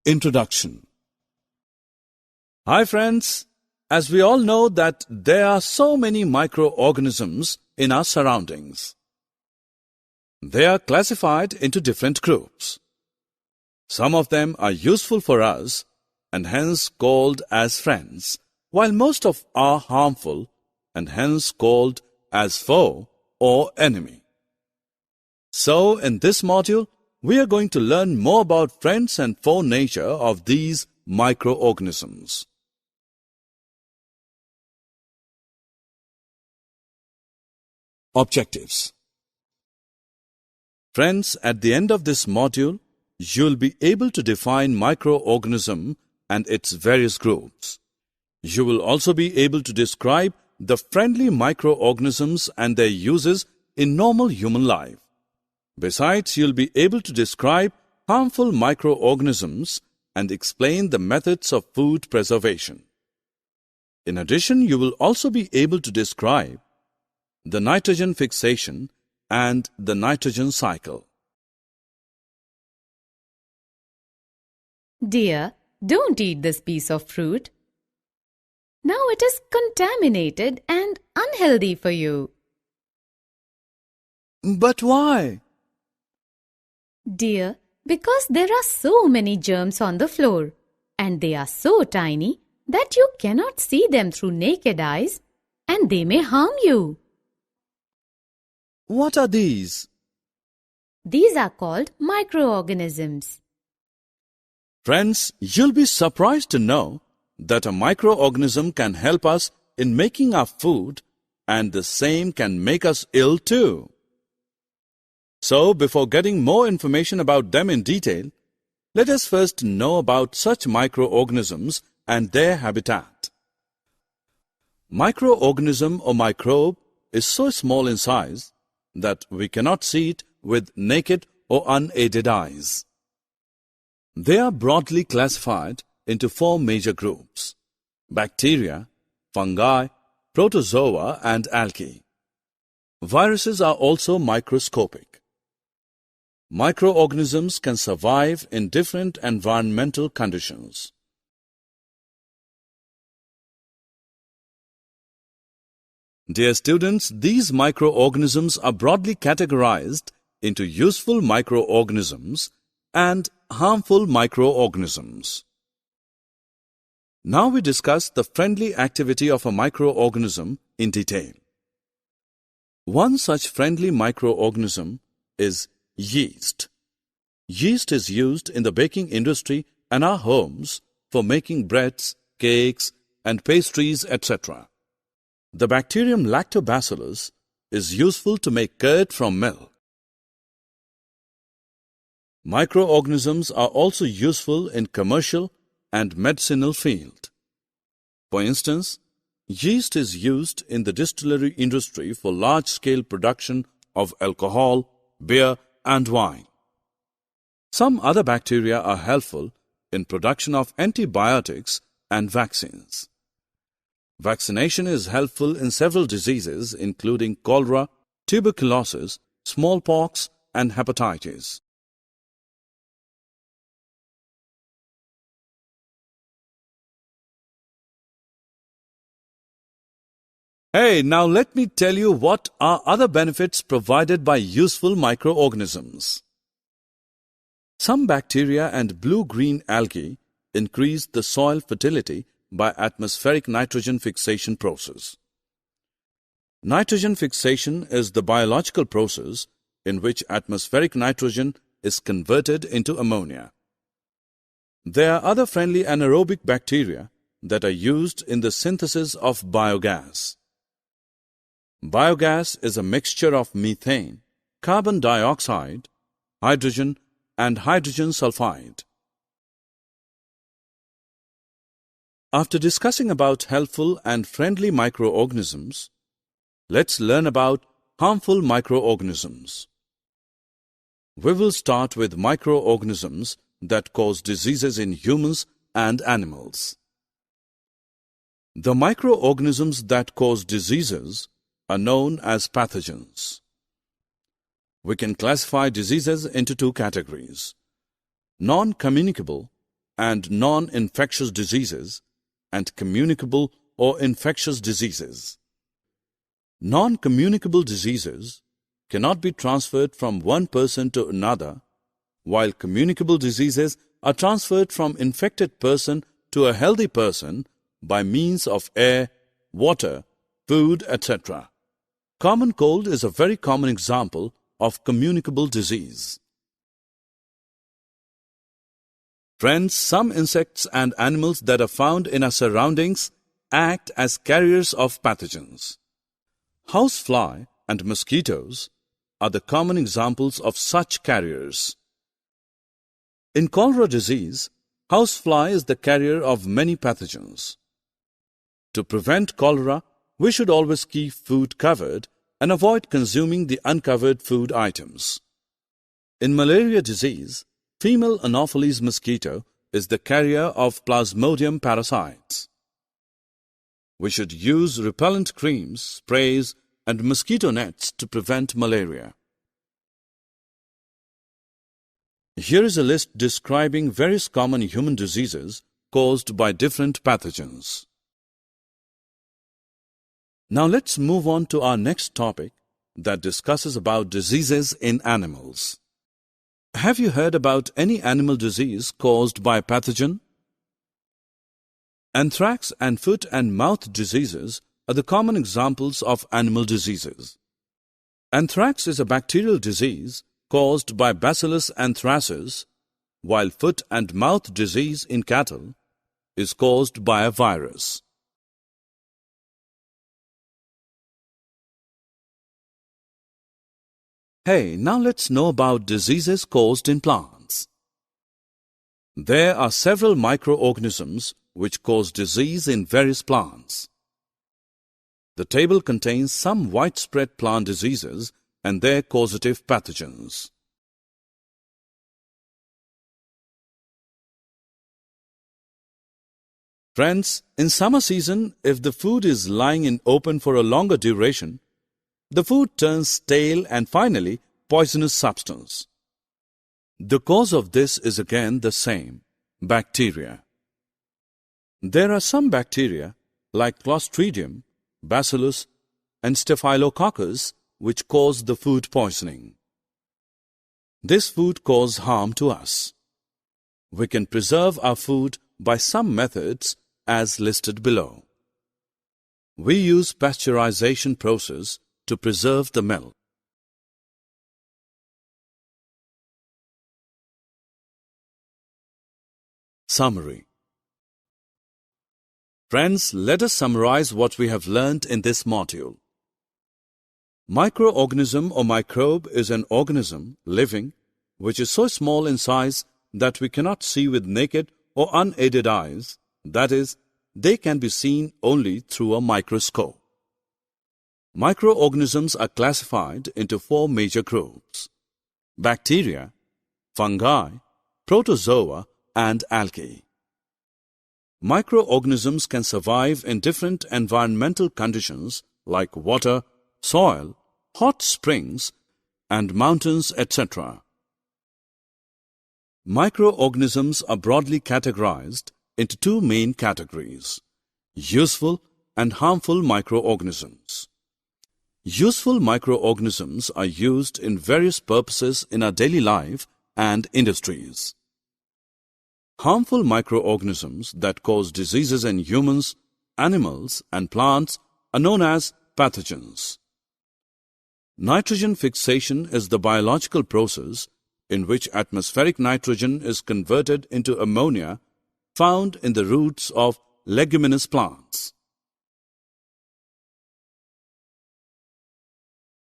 Introduction. Hi friends, as we all know that there are so many microorganisms in our surroundings. They are classified into different groups. Some of them are useful for us and hence called as friends, while most of are harmful and hence called as foe or enemy. So in this module, we are going to learn more about friends and foe nature of these microorganisms. Objectives. Friends, at the end of this module, you'll be able to define microorganism and its various groups. You will also be able to describe the friendly microorganisms and their uses in normal human life. Besides, you'll be able to describe harmful microorganisms and explain the methods of food preservation. In addition, you will also be able to describe the nitrogen fixation and the nitrogen cycle. Dear, don't eat this piece of fruit. Now it is contaminated and unhealthy for you. But why? Dear, because there are so many germs on the floor, and they are so tiny that you cannot see them through naked eyes, and they may harm you. What are these? These are called microorganisms. Friends, you'll be surprised to know that a microorganism can help us in making our food, and the same can make us ill too. So, before getting more information about them in detail, let us first know about such microorganisms and their habitat. Microorganism or microbe is so small in size that we cannot see it with naked or unaided eyes. They are broadly classified into four major groups: bacteria, fungi, protozoa, and algae. Viruses are also microscopic. Microorganisms can survive in different environmental conditions. Dear students, these microorganisms are broadly categorized into useful microorganisms and harmful microorganisms. Now we discuss the friendly activity of a microorganism in detail. One such friendly microorganism is yeast. Yeast is used in the baking industry and our homes for making breads, cakes, and pastries, etc. The bacterium lactobacillus is useful to make curd from milk. Microorganisms are also useful in commercial and medicinal field. For instance, yeast is used in the distillery industry for large-scale production of alcohol, beer, and wine. Some other bacteria are helpful in production of antibiotics and vaccines. Vaccination is helpful in several diseases including cholera, tuberculosis, smallpox, and hepatitis. Hey, now let me tell you what are other benefits provided by useful microorganisms. Some bacteria and blue-green algae increase the soil fertility by atmospheric nitrogen fixation process. Nitrogen fixation is the biological process in which atmospheric nitrogen is converted into ammonia. There are other friendly anaerobic bacteria that are used in the synthesis of biogas. Biogas is a mixture of methane, carbon dioxide, hydrogen, and hydrogen sulfide. After discussing about helpful and friendly microorganisms, let's learn about harmful microorganisms. We will start with microorganisms that cause diseases in humans and animals. The microorganisms that cause diseases are known as pathogens. We can classify diseases into two categories: non-communicable and non-infectious diseases, and communicable or infectious diseases. Non-communicable diseases cannot be transferred from one person to another, while communicable diseases are transferred from infected person to a healthy person by means of air, water, food, etc. Common cold is a very common example of communicable disease. Friends, some insects and animals that are found in our surroundings act as carriers of pathogens. Housefly and mosquitoes are the common examples of such carriers. In cholera disease, housefly is the carrier of many pathogens. To prevent cholera, we should always keep food covered and avoid consuming the uncovered food items. In malaria disease, female Anopheles mosquito is the carrier of Plasmodium parasites. We should use repellent creams, sprays, and mosquito nets to prevent malaria. Here is a list describing various common human diseases caused by different pathogens. Now let's move on to our next topic that discusses about diseases in animals. Have you heard about any animal disease caused by pathogen? Anthrax and foot and mouth diseases are the common examples of animal diseases. Anthrax is a bacterial disease caused by Bacillus anthracis, while foot and mouth disease in cattle is caused by a virus. Hey, now let's know about diseases caused in plants. There are several microorganisms which cause disease in various plants. The table contains some widespread plant diseases and their causative pathogens. Friends, in summer season, if the food is lying in open for a longer duration, the food turns stale and finally poisonous substance. The cause of this is again the same, bacteria. There are some bacteria like Clostridium, Bacillus, and Staphylococcus which cause the food poisoning. This food causes harm to us. We can preserve our food by some methods as listed below. We use pasteurization process to preserve the milk. Summary. Friends, let us summarize what we have learned in this module. Microorganism or microbe is an organism living which is so small in size that we cannot see with naked or unaided eyes, that is, they can be seen only through a microscope. Microorganisms are classified into four major groups: bacteria, fungi, protozoa, and algae. Microorganisms can survive in different environmental conditions like water, soil, hot springs, and mountains, etc. Microorganisms are broadly categorized into two main categories: useful and harmful microorganisms. Useful microorganisms are used in various purposes in our daily life and industries. Harmful microorganisms that cause diseases in humans, animals, and plants are known as pathogens. Nitrogen fixation is the biological process in which atmospheric nitrogen is converted into ammonia found in the roots of leguminous plants.